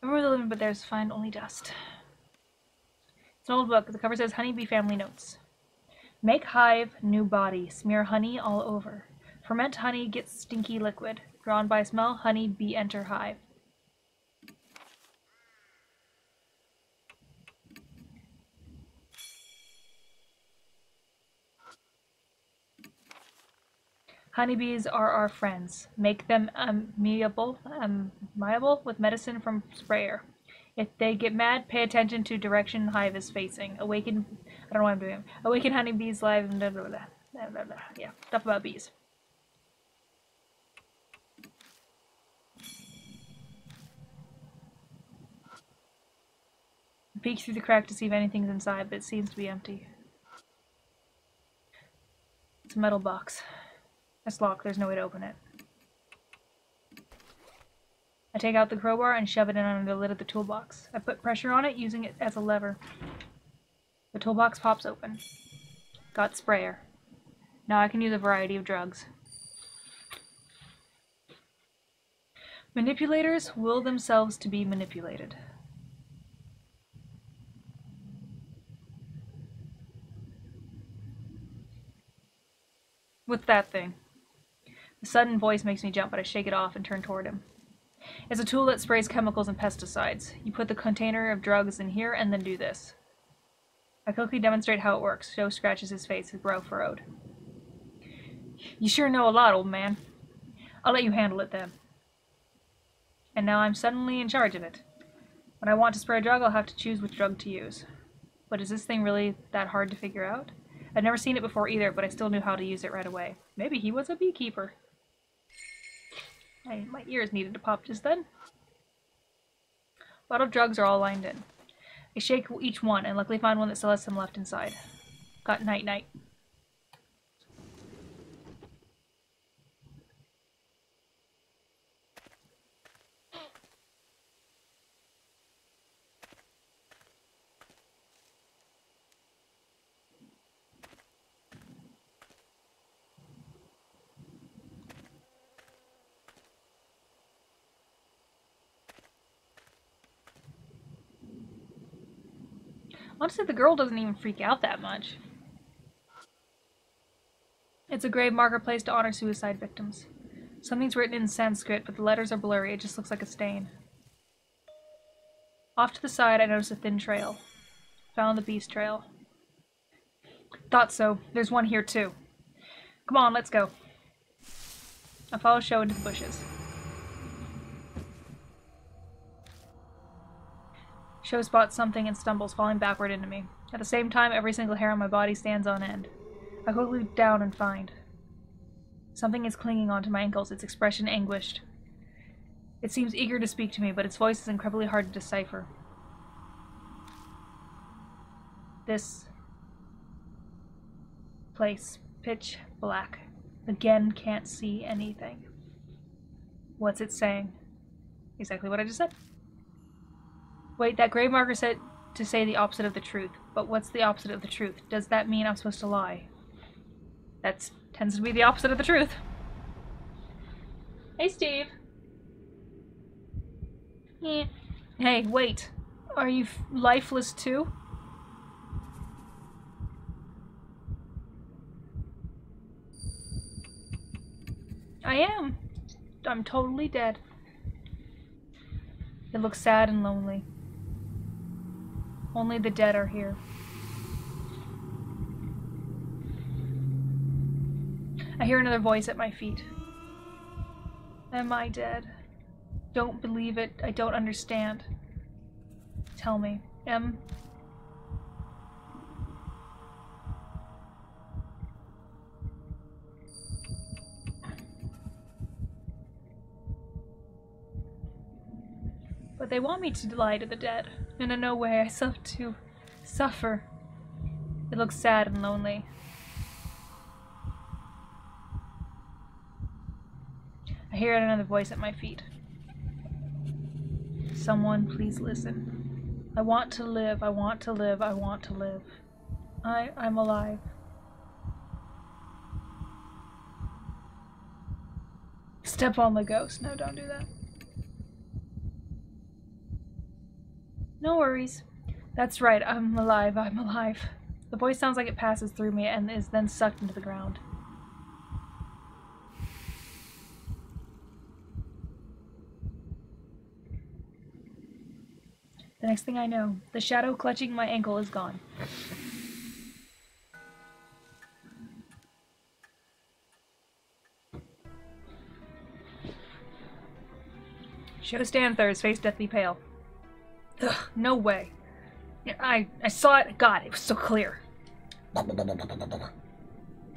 Remember the living, but there's find only dust. It's an old book. The cover says Honeybee Family Notes. Make hive, new body. Smear honey all over. Ferment honey, get stinky liquid. Drawn by smell, honey bee enter hive. Honeybees are our friends. Make them amiable with medicine from sprayer. If they get mad, pay attention to direction hive is facing. Awaken, I don't know what I'm doing. Awaken honeybees live, blah, blah, blah, blah, blah, blah. Yeah, stuff about bees. Peek through the crack to see if anything's inside, but it seems to be empty. It's a metal box. It's locked. There's no way to open it. I take out the crowbar and shove it in under the lid of the toolbox. I put pressure on it, using it as a lever. The toolbox pops open. Got sprayer. Now I can use a variety of drugs. Manipulators will themselves to be manipulated. What's that thing? The sudden voice makes me jump, but I shake it off and turn toward him. It's a tool that sprays chemicals and pesticides. You put the container of drugs in here and then do this. I quickly demonstrate how it works. Joe scratches his face, his brow furrowed. You sure know a lot, old man. I'll let you handle it then. And now I'm suddenly in charge of it. When I want to spray a drug, I'll have to choose which drug to use. But is this thing really that hard to figure out? I'd never seen it before either, but I still knew how to use it right away. Maybe he was a beekeeper. My ears needed to pop just then. Bottle of drugs are all lined in. I shake each one and luckily find one that still has some left inside. Got night-night. Honestly, the girl doesn't even freak out that much. It's a grave marker placed to honor suicide victims. Something's written in Sanskrit, but the letters are blurry. It just looks like a stain. Off to the side, I notice a thin trail. Found the beast trail. Thought so. There's one here, too. Come on, let's go. I follow Sho into the bushes. Sho spots something and stumbles, falling backward into me. At the same time, every single hair on my body stands on end. I quickly look down and find. Something is clinging onto my ankles, its expression anguished. It seems eager to speak to me, but its voice is incredibly hard to decipher. This place, pitch black. Again, can't see anything. What's it saying? Exactly what I just said. Wait, that grave marker said to say the opposite of the truth. But what's the opposite of the truth? Does that mean I'm supposed to lie? That tends to be the opposite of the truth. Hey, Steve. Yeah. Hey, wait. Are you lifeless too? I am. I'm totally dead. It looks sad and lonely. Only the dead are here. I hear another voice at my feet. Am I dead? Don't believe it. I don't understand. Tell me. But they want me to lie to the dead. And in no way I suffer. It looks sad and lonely. I hear another voice at my feet. Someone please listen. I want to live, I want to live, I want to live. I'm alive. Step on the ghost. No, don't do that. No worries. That's right, I'm alive, I'm alive. The voice sounds like it passes through me and is then sucked into the ground. The next thing I know, the shadow clutching my ankle is gone. Show Stanther, his face deathly pale. Ugh, no way. I saw it. God, it was so clear.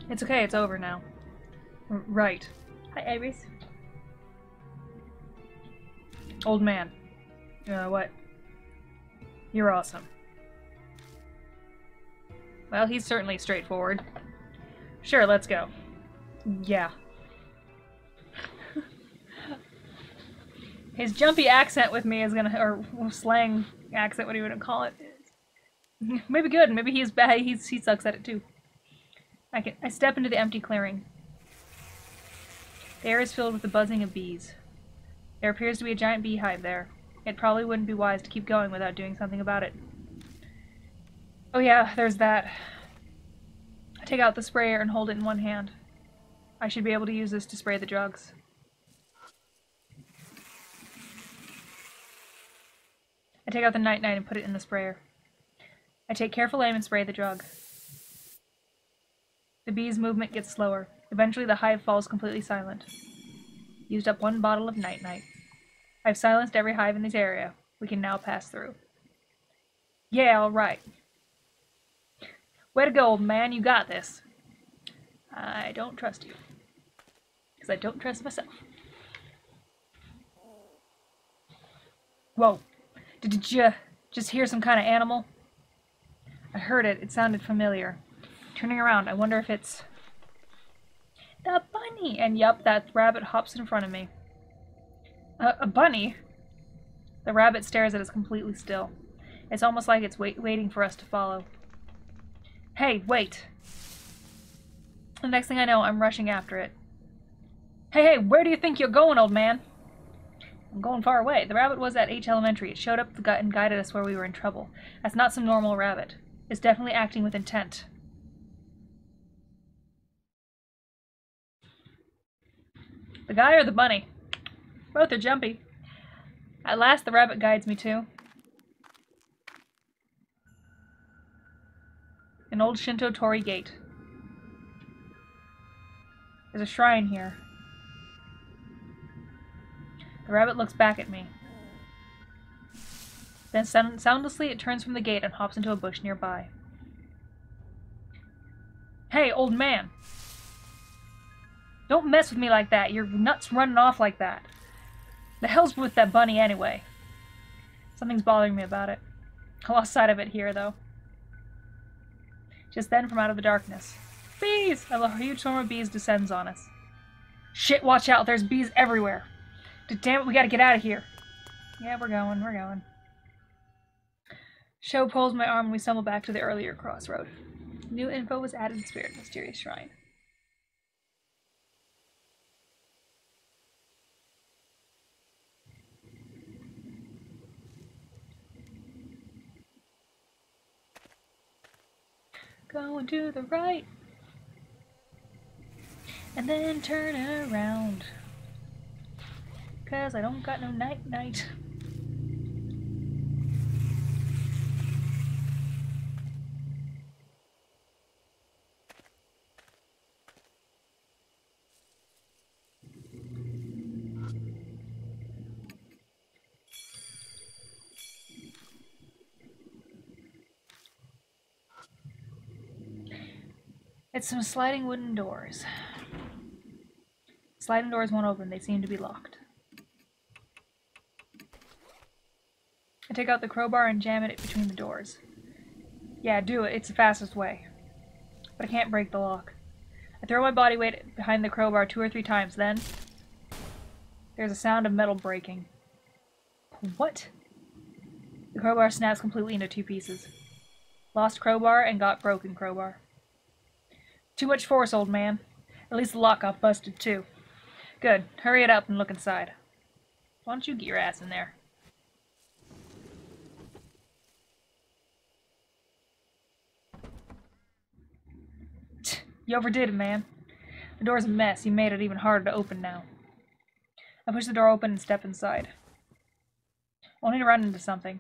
It's okay, it's over now. Right. Hi, Iris. Old man. What? You're awesome. Well, he's certainly straightforward. Sure, let's go. Yeah. His jumpy accent with me is gonna, or slang accent, what do you want to call it? Maybe good, maybe he's bad, he sucks at it too. I step into the empty clearing. The air is filled with the buzzing of bees. There appears to be a giant beehive there. It probably wouldn't be wise to keep going without doing something about it. Oh yeah, there's that. I take out the sprayer and hold it in one hand. I should be able to use this to spray the drugs. I take out the night-night and put it in the sprayer. I take careful aim and spray the drug. The bee's movement gets slower. Eventually the hive falls completely silent. Used up one bottle of night-night. I've silenced every hive in this area. We can now pass through. Yeah, alright. Way to go, old man, you got this. I don't trust you. Because I don't trust myself. Whoa. Did you just hear some kind of animal? I heard it. It sounded familiar. Turning around, I wonder if it's... the bunny! And yup, that rabbit hops in front of me. A bunny? The rabbit stares at us completely still. It's almost like it's waiting for us to follow. Hey, wait! The next thing I know, I'm rushing after it. Hey, where do you think you're going, old man? I'm going far away. The rabbit was at H Elementary. It showed up and guided us where we were in trouble. That's not some normal rabbit. It's definitely acting with intent. The guy or the bunny? Both are jumpy. At last, the rabbit guides me to an old Shinto torii gate. There's a shrine here. The rabbit looks back at me. Then soundlessly it turns from the gate and hops into a bush nearby. Hey, old man! Don't mess with me like that. You're nuts running off like that. The hell's with that bunny anyway? Something's bothering me about it. I lost sight of it here, though. Just then, from out of the darkness. Bees! A huge swarm of bees descends on us. Shit, watch out! There's bees everywhere! Damn it, we gotta get out of here! Yeah, we're going. Sho pulls my arm and we stumble back to the earlier crossroad. New info was added to Spirit Mysterious Shrine. Going to the right. And then turn around. 'Cause I don't got no night-night. It's some sliding wooden doors. Sliding doors won't open. They seem to be locked. I take out the crowbar and jam it between the doors. Yeah, do it. It's the fastest way. But I can't break the lock. I throw my body weight behind the crowbar 2 or 3 times, then... there's a sound of metal breaking. What? The crowbar snaps completely into 2 pieces. Lost crowbar and got broken crowbar. Too much force, old man. At least the lock got busted, too. Good. Hurry it up and look inside. Why don't you get your ass in there? You overdid it, man. The door's a mess. You made it even harder to open now. I push the door open and step inside. Only to run into something.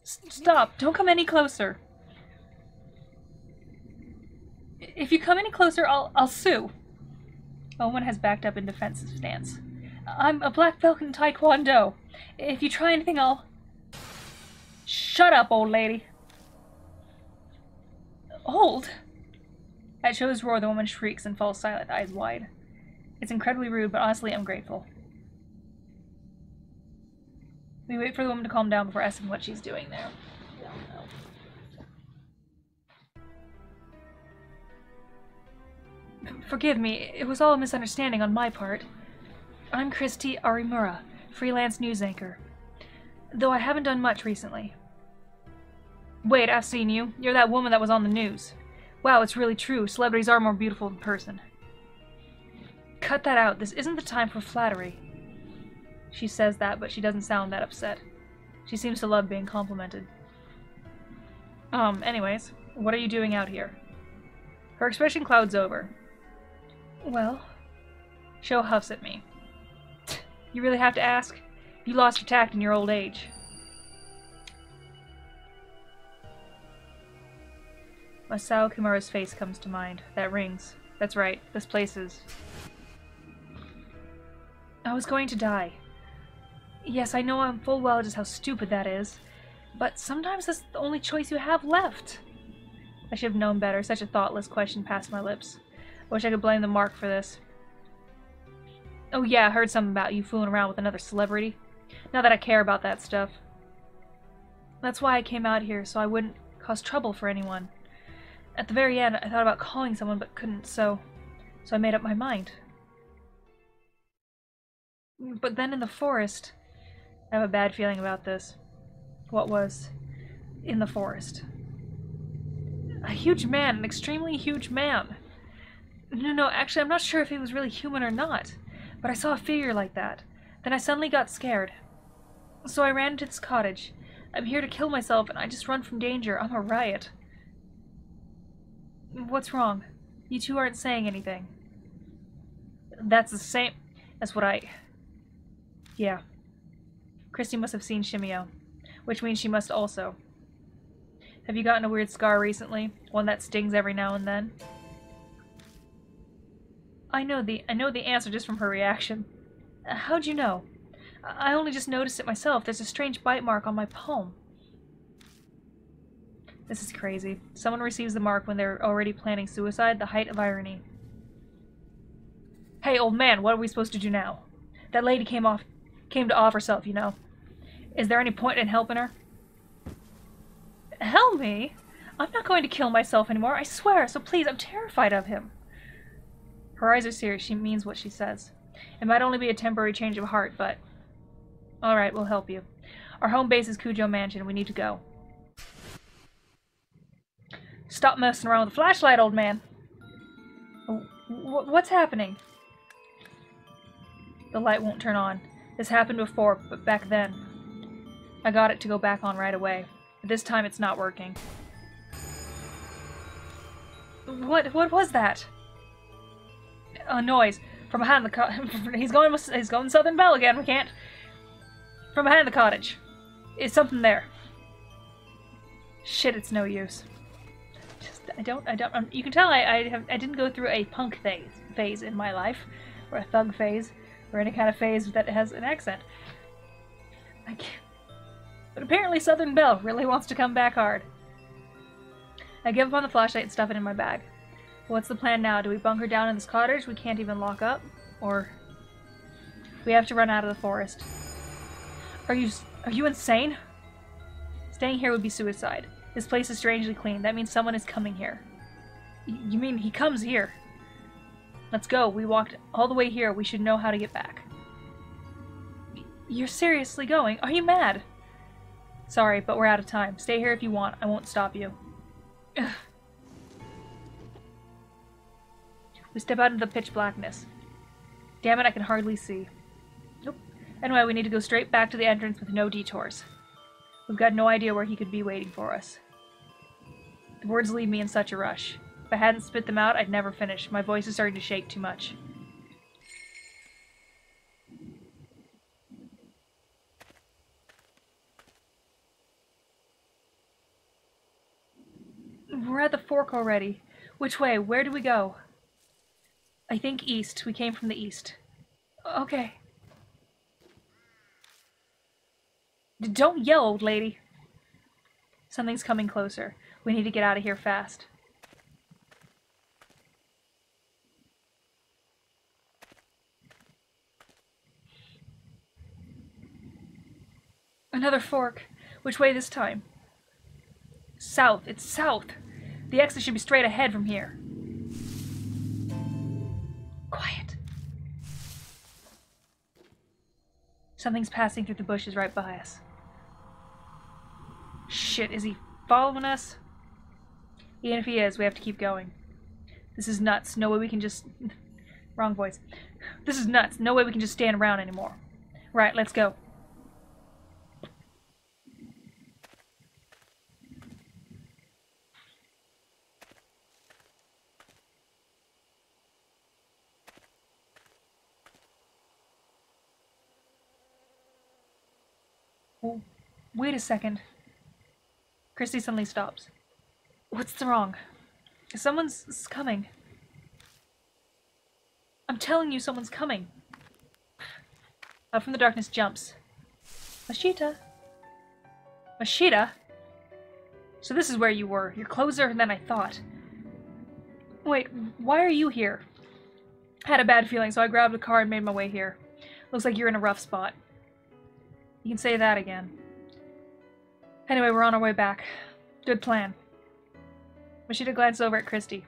Stop! Don't come any closer! If you come any closer, I'll sue. Owen has backed up in defensive stance. I'm a black belt in Taekwondo. If you try anything, I'll... Shut up, old lady. Old? At Show's roar, the woman shrieks and falls silent, eyes wide. It's incredibly rude, but honestly, I'm grateful. We wait for the woman to calm down before asking what she's doing there. Forgive me, it was all a misunderstanding on my part. I'm Christy Arimura, freelance news anchor. Though I haven't done much recently. Wait, I've seen you. You're that woman that was on the news. Wow, it's really true. Celebrities are more beautiful in person. Cut that out. This isn't the time for flattery. She says that, but she doesn't sound that upset. She seems to love being complimented. Anyways, what are you doing out here? Her expression clouds over. Well, Sho huffs at me. You really have to ask? You lost your tact in your old age. Masao Kimura's face comes to mind. That rings. That's right. This place is... I was going to die. Yes, I know I'm full well just how stupid that is. But sometimes that's the only choice you have left. I should have known better. Such a thoughtless question passed my lips. I wish I could blame the Mark for this. Oh yeah, I heard something about you fooling around with another celebrity. Not that I care about that stuff. That's why I came out here, so I wouldn't cause trouble for anyone. At the very end, I thought about calling someone, but couldn't, so I made up my mind. But then in the forest... I have a bad feeling about this. What was in the forest? A huge man, an extremely huge man. No, actually, I'm not sure if he was really human or not, but I saw a figure like that. Then I suddenly got scared. So I ran into this cottage. I'm here to kill myself, and I just run from danger. I'm a riot. What's wrong? You two aren't saying anything. That's the same as what I... Yeah. Christy must have seen Shimio, which means she must also. Have you gotten a weird scar recently? One that stings every now and then? I know the answer just from her reaction. How'd you know? I only just noticed it myself. There's a strange bite mark on my palm. This is crazy. Someone receives the mark when they're already planning suicide, the height of irony. Hey, old man, what are we supposed to do now? That lady came to off herself, you know. Is there any point in helping her? Help me? I'm not going to kill myself anymore, I swear, so please, I'm terrified of him. Her eyes are serious. She means what she says. It might only be a temporary change of heart, but... Alright, we'll help you. Our home base is Kujo Mansion. We need to go. Stop messing around with the flashlight, old man. What's happening? The light won't turn on. This happened before, but back then. I got it to go back on right away. But this time it's not working. What was that? A noise. From behind the he's going Southern Belle again, we can't. From behind the cottage. Is something there. Shit, it's no use. You can tell I didn't go through a punk phase in my life, or a thug phase, or any kind of phase that has an accent. But apparently Southern Belle really wants to come back hard. I give up on the flashlight and stuff it in my bag. What's the plan now? Do we bunker down in this cottage we can't even lock up? Or... we have to run out of the forest. Are you insane? Staying here would be suicide. This place is strangely clean. That means someone is coming here. You mean he comes here? Let's go. We walked all the way here. We should know how to get back. You're seriously going? Are you mad? Sorry, but we're out of time. Stay here if you want. I won't stop you. Ugh. We step out into the pitch blackness. Damn it, I can hardly see. Nope. Anyway, we need to go straight back to the entrance with no detours. We've got no idea where he could be waiting for us. The words leave me in such a rush. If I hadn't spit them out, I'd never finish. My voice is starting to shake too much. We're at the fork already. Which way? Where do we go? I think east. We came from the east. Okay. Don't yell, old lady. Something's coming closer. We need to get out of here fast. Another fork. Which way this time? South. It's south. The exit should be straight ahead from here. Quiet. Something's passing through the bushes right by us. Shit, is he following us? Even if he is, we have to keep going. This is nuts. No way we can just... Wrong voice. This is nuts. No way we can just stand around anymore. Right, let's go. Oh, wait a second. Christy suddenly stops. What's wrong? Someone's coming. I'm telling you, someone's coming. Out from the darkness jumps. Mashita. Mashita? So this is where you were. You're closer than I thought. Wait, why are you here? I had a bad feeling, so I grabbed a car and made my way here. Looks like you're in a rough spot. You can say that again. Anyway, we're on our way back. Good plan. Mashita glanced over at Christy.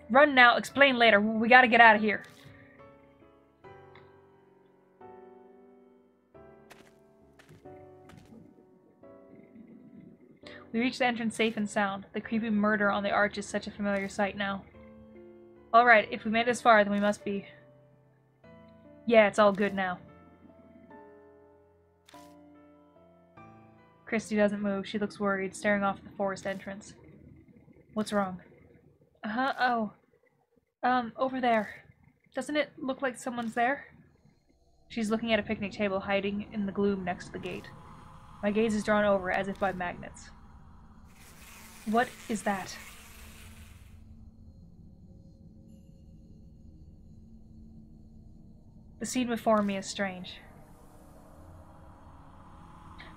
Run now, explain later. We gotta get out of here. We reached the entrance safe and sound. The creepy murder on the arch is such a familiar sight now. Alright, if we made it this far, then we must be... Yeah, it's all good now. Christy doesn't move. She looks worried, staring off the forest entrance. What's wrong? Over there. Doesn't it look like someone's there? She's looking at a picnic table hiding in the gloom next to the gate. My gaze is drawn over as if by magnets. What is that? The scene before me is strange.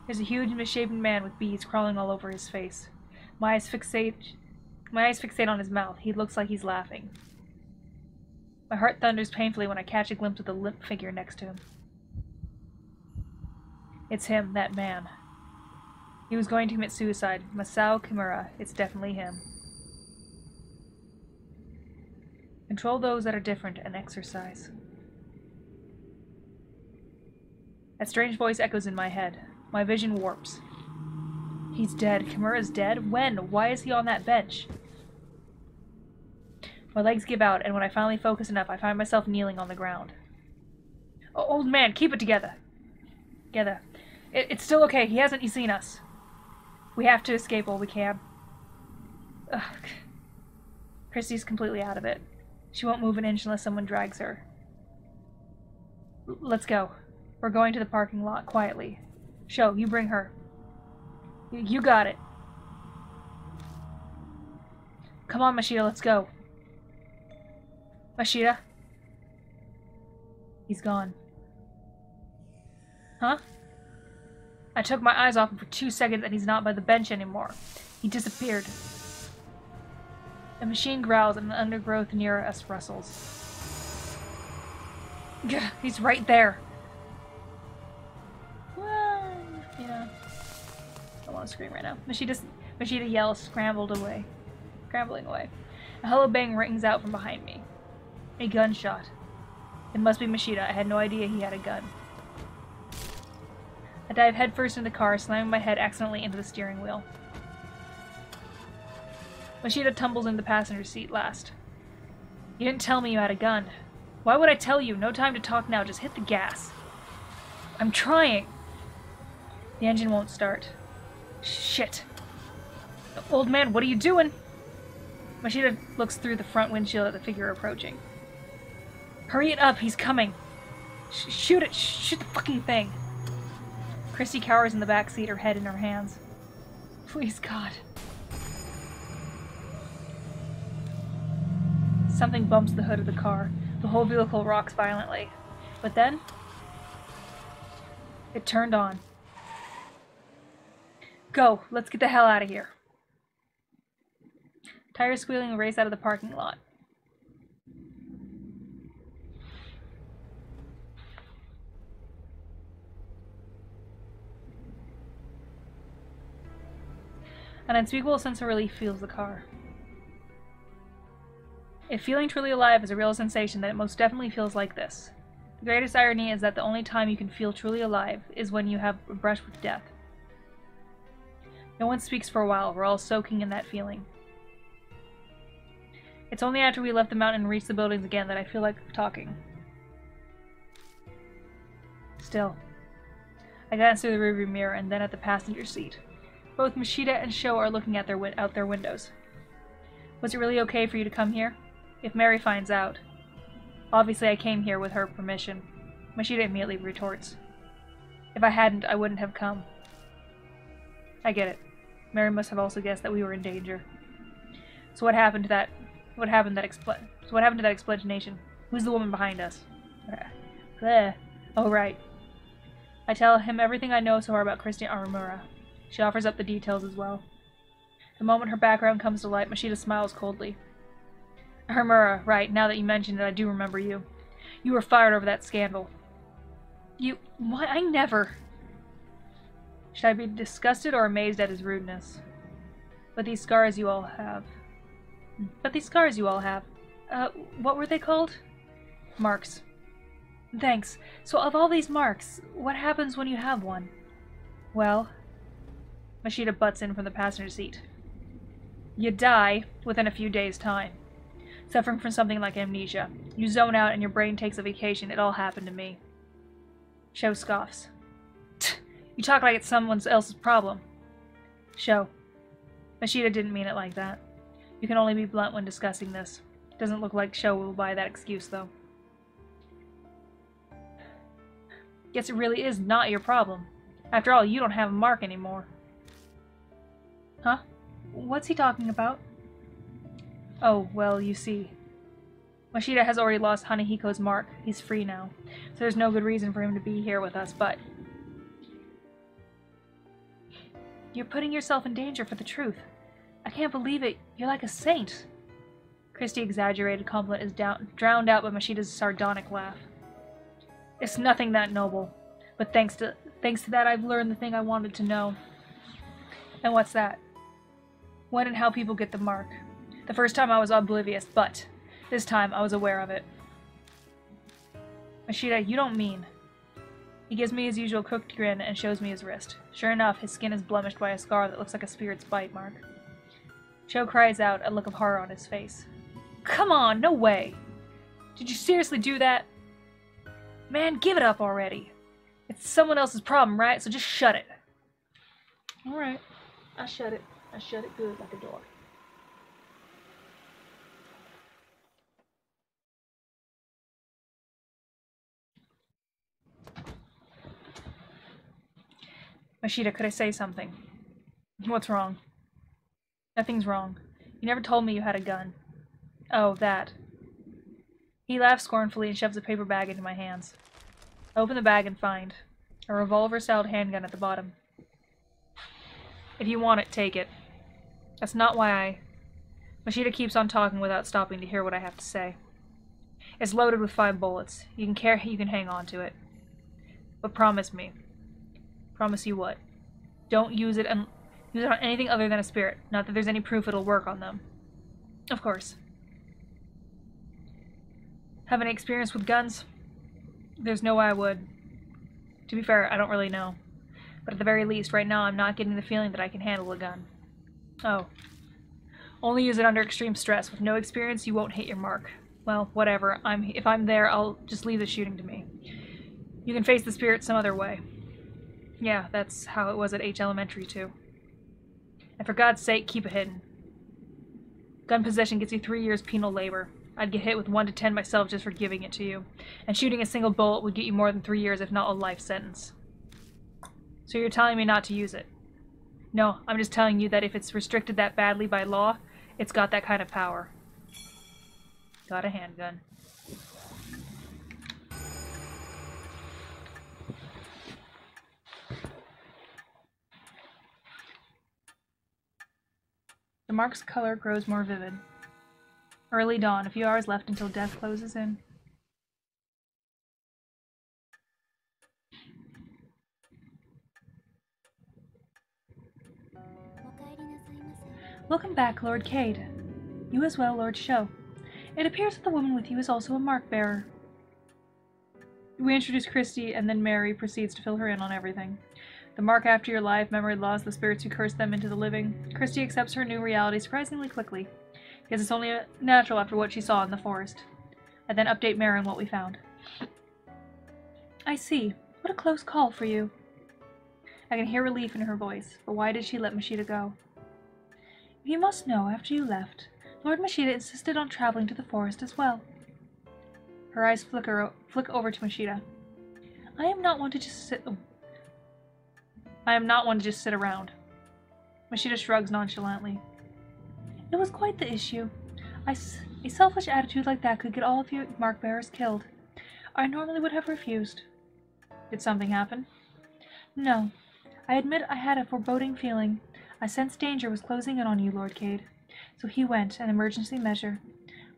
There's a huge, misshapen man with beads crawling all over his face. My eyes fixate on his mouth. He looks like he's laughing. My heart thunders painfully when I catch a glimpse of the limp figure next to him. It's him, that man. He was going to commit suicide. Masao Kimura. It's definitely him. Control those that are different and exercise. That strange voice echoes in my head. My vision warps. He's dead. Kimura's dead? When? Why is he on that bench? My legs give out, and when I finally focus enough, I find myself kneeling on the ground. Oh, old man, keep it together. It's still okay. He hasn't seen us. We have to escape while we can. Ugh. Christy's completely out of it. She won't move an inch unless someone drags her. Let's go. We're going to the parking lot, quietly. Sho, you bring her. You got it. Come on, Mashita, let's go. Mashita? He's gone. Huh? I took my eyes off him for 2 seconds and he's not by the bench anymore. He disappeared. A machine growls and the undergrowth near us rustles. Gah, he's right there. Well, yeah. I don't want to scream right now. Mashita yells, scrambling away. A hollow bang rings out from behind me. A gunshot. It must be Mashita. I had no idea he had a gun. I dive headfirst in the car, slamming my head accidentally into the steering wheel. Mashita tumbles into the passenger seat last. You didn't tell me you had a gun. Why would I tell you? No time to talk now. Just hit the gas. I'm trying. The engine won't start. Shit. Old man, what are you doing? Mashita looks through the front windshield at the figure approaching. Hurry it up, he's coming. Shoot it, shoot the fucking thing. Christy cowers in the back seat, her head in her hands. Please, God. Something bumps the hood of the car. The whole vehicle rocks violently. But then, it turned on. Go, let's get the hell out of here. Tires squealing and race out of the parking lot. An unspeakable sense of relief fills the car. If feeling truly alive is a real sensation, then it most definitely feels like this. The greatest irony is that the only time you can feel truly alive is when you have a brush with death. No one speaks for a while, we're all soaking in that feeling. It's only after we left the mountain and reached the buildings again that I feel like talking. Still. I glance through the rearview mirror and then at the passenger seat. Both Mashita and Sho are looking at out their windows. Was it really okay for you to come here? If Mary finds out. Obviously I came here with her permission. Mashita immediately retorts. If I hadn't, I wouldn't have come. I get it. Mary must have also guessed that we were in danger. So what happened to that explanation? Who's the woman behind us? Oh right. I tell him everything I know so far about Christian Arumura. She offers up the details as well. The moment her background comes to light, Mashita smiles coldly. Arumura, right, now that you mention it, I do remember you. You were fired over that scandal. You... Why, I never... Should I be disgusted or amazed at his rudeness? But these scars you all have. What were they called? Marks. Thanks. So of all these marks, what happens when you have one? Well... Mashita butts in from the passenger seat. You die within a few days' time. Suffering from something like amnesia. You zone out and your brain takes a vacation. It all happened to me. Sho scoffs. You talk like it's someone else's problem. Sho. Mashita didn't mean it like that. You can only be blunt when discussing this. Doesn't look like Sho will buy that excuse, though. Guess it really is not your problem. After all, you don't have a mark anymore. Huh? What's he talking about? Oh, well, you see. Mashita has already lost Hanahiko's mark. He's free now. So there's no good reason for him to be here with us, but... You're putting yourself in danger for the truth. I can't believe it. You're like a saint. Christy's exaggerated compliment is drowned out by Mashita's sardonic laugh. It's nothing that noble. But thanks to that, I've learned the thing I wanted to know. And what's that? When and how people get the mark. The first time I was oblivious, but this time I was aware of it. Mashita, you don't mean... He gives me his usual crooked grin and shows me his wrist. Sure enough, his skin is blemished by a scar that looks like a spirit's bite mark. Sho cries out, a look of horror on his face. Come on, no way! Did you seriously do that? Man, give it up already! It's someone else's problem, right? So just shut it. Alright. I shut it. I shut it good like a door. Mashita, could I say something? What's wrong? Nothing's wrong. You never told me you had a gun. Oh, that. He laughs scornfully and shoves a paper bag into my hands. I open the bag and find a revolver-styled handgun at the bottom. If you want it, take it. That's not why I... Mashita keeps on talking without stopping to hear what I have to say. It's loaded with 5 bullets. You can hang on to it. But promise me. Promise you what? Don't use it on anything other than a spirit. Not that there's any proof it'll work on them. Of course. Have any experience with guns? There's no way I would. To be fair, I don't really know. But at the very least, right now I'm not getting the feeling that I can handle a gun. Oh. Only use it under extreme stress. With no experience, you won't hit your mark. Well, whatever. If I'm there, I'll just leave the shooting to me. You can face the spirit some other way. Yeah, that's how it was at H Elementary, too. And for God's sake, keep it hidden. Gun possession gets you 3 years penal labor. I'd get hit with 1 to 10 myself just for giving it to you. And shooting a single bullet would get you more than 3 years, if not a life sentence. So you're telling me not to use it? No, I'm just telling you that if it's restricted that badly by law, it's got that kind of power. Got a handgun. The mark's color grows more vivid. Early dawn, a few hours left until death closes in. Welcome back, Lord Cade. You as well, Lord Sho. It appears that the woman with you is also a mark-bearer. We introduce Christy, and then Mary proceeds to fill her in on everything. The mark after your life, memory laws, the spirits who curse them into the living. Christy accepts her new reality surprisingly quickly, because it's only natural after what she saw in the forest. I then update Mary on what we found. I see. What a close call for you. I can hear relief in her voice, but why did she let Mashita go? You must know, after you left, Lord Mashita insisted on traveling to the forest as well. Her eyes flick over to Mashita. I am not one to just sit around. Mashita shrugs nonchalantly. It was quite the issue. A selfish attitude like that could get all of you mark-bearers killed. I normally would have refused. Did something happen? No. I admit I had a foreboding feeling. I sensed danger was closing in on you, Lord Cade. So he went, an emergency measure.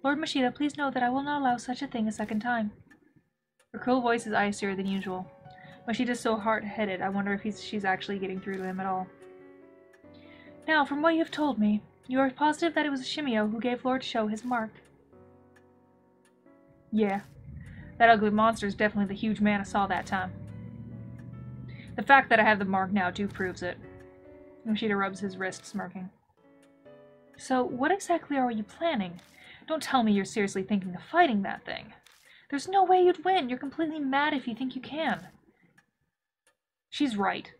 Lord Mashita, please know that I will not allow such a thing a second time. Her cool voice is icier than usual. Mashita's so hard-headed, I wonder if she's actually getting through to him at all. Now, from what you have told me, you are positive that it was Shimio who gave Lord Sho his mark. Yeah. That ugly monster is definitely the huge man I saw that time. The fact that I have the mark now, too, proves it. Mashita rubs his wrist, smirking. So, what exactly are you planning? Don't tell me you're seriously thinking of fighting that thing. There's no way you'd win. You're completely mad if you think you can. She's right.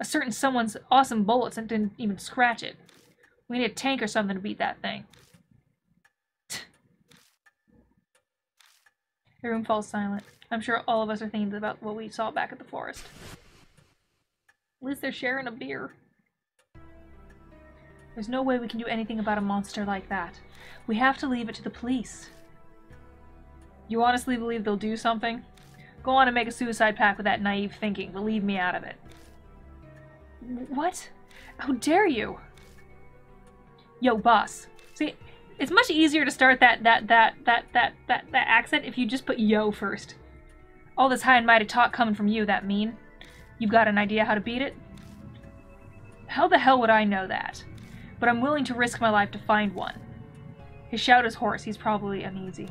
A certain someone's awesome bullets didn't even scratch it. We need a tank or something to beat that thing. The room falls silent. I'm sure all of us are thinking about what we saw back at the forest. At least they're sharing a beer. There's no way we can do anything about a monster like that. We have to leave it to the police. You honestly believe they'll do something? Go on and make a suicide pact with that naive thinking, but leave me out of it. What? How dare you? Yo, boss. See, it's much easier to start that accent if you just put yo first. All this high and mighty talk coming from you, that mean. You've got an idea how to beat it? How the hell would I know that? But I'm willing to risk my life to find one. His shout is hoarse. He's probably uneasy.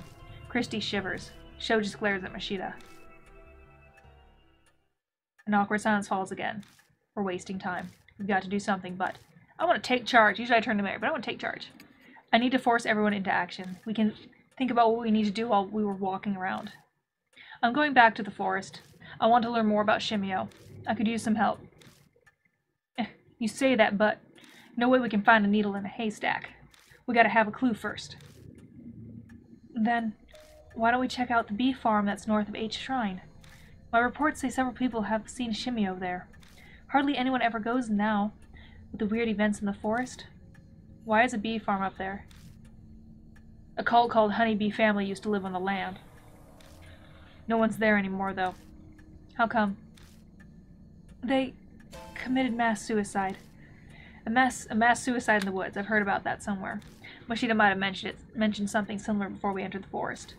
Christy shivers. Sho just glares at Mashita. An awkward silence falls again. We're wasting time. We've got to do something, but I want to take charge. Usually I turn to Mary, but I want to take charge. I need to force everyone into action. We can think about what we need to do while we were walking around. I'm going back to the forest. I want to learn more about Shimio. I could use some help. You say that, but no way we can find a needle in a haystack. We gotta have a clue first. Then, why don't we check out the bee farm that's north of H Shrine? My reports say several people have seen Shimio there. Hardly anyone ever goes now, with the weird events in the forest. Why is a bee farm up there? A cult called Honeybee Family used to live on the land. No one's there anymore, though. How come? They committed mass suicide. A mass suicide in the woods. I've heard about that somewhere. Mashita might have mentioned something similar before we entered the forest.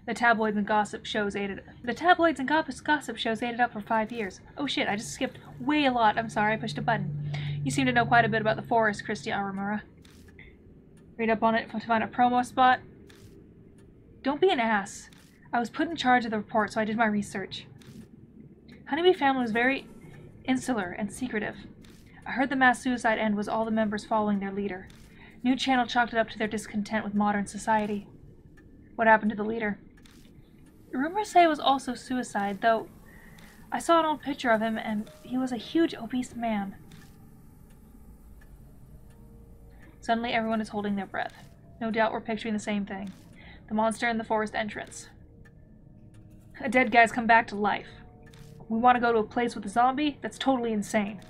The tabloids and gossip shows ate it up for 5 years. Oh shit, I just skipped way a lot. I'm sorry, I pushed a button. You seem to know quite a bit about the forest, Christy Aramura. Read up on it to find a promo spot? Don't be an ass. I was put in charge of the report, so I did my research. Honeybee Family was very insular and secretive. I heard the mass suicide end was all the members following their leader. New Channel chalked it up to their discontent with modern society. What happened to the leader? Rumors say it was also suicide, though I saw an old picture of him and he was a huge obese man. Suddenly everyone is holding their breath. No doubt we're picturing the same thing. The monster in the forest entrance. A dead guy's come back to life. We want to go to a place with a zombie? That's totally insane.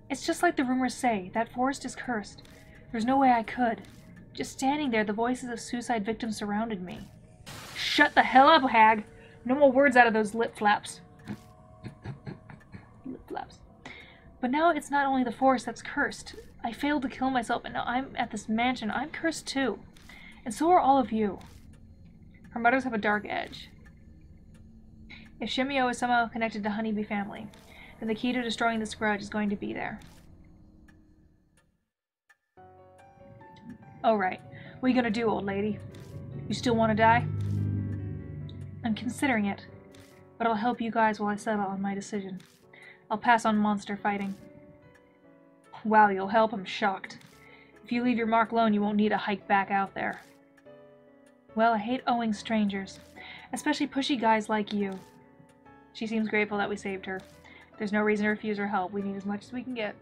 It's just like the rumors say. That forest is cursed. There's no way I could. Just standing there, the voices of suicide victims surrounded me. Shut the hell up, hag! No more words out of those lip flaps. Lip flaps. But now it's not only the forest that's cursed. I failed to kill myself, and now I'm at this mansion. I'm cursed too. And so are all of you. Her mothers have a dark edge. If Shimi is somehow connected to Honeybee family, then the key to destroying this grudge is going to be there. Oh right. What are you gonna do, old lady? You still want to die? I'm considering it, but I'll help you guys while I settle on my decision. I'll pass on monster fighting. Wow, you'll help? I'm shocked. If you leave your mark alone, you won't need a hike back out there. Well, I hate owing strangers, especially pushy guys like you. She seems grateful that we saved her. There's no reason to refuse her help. We need as much as we can get.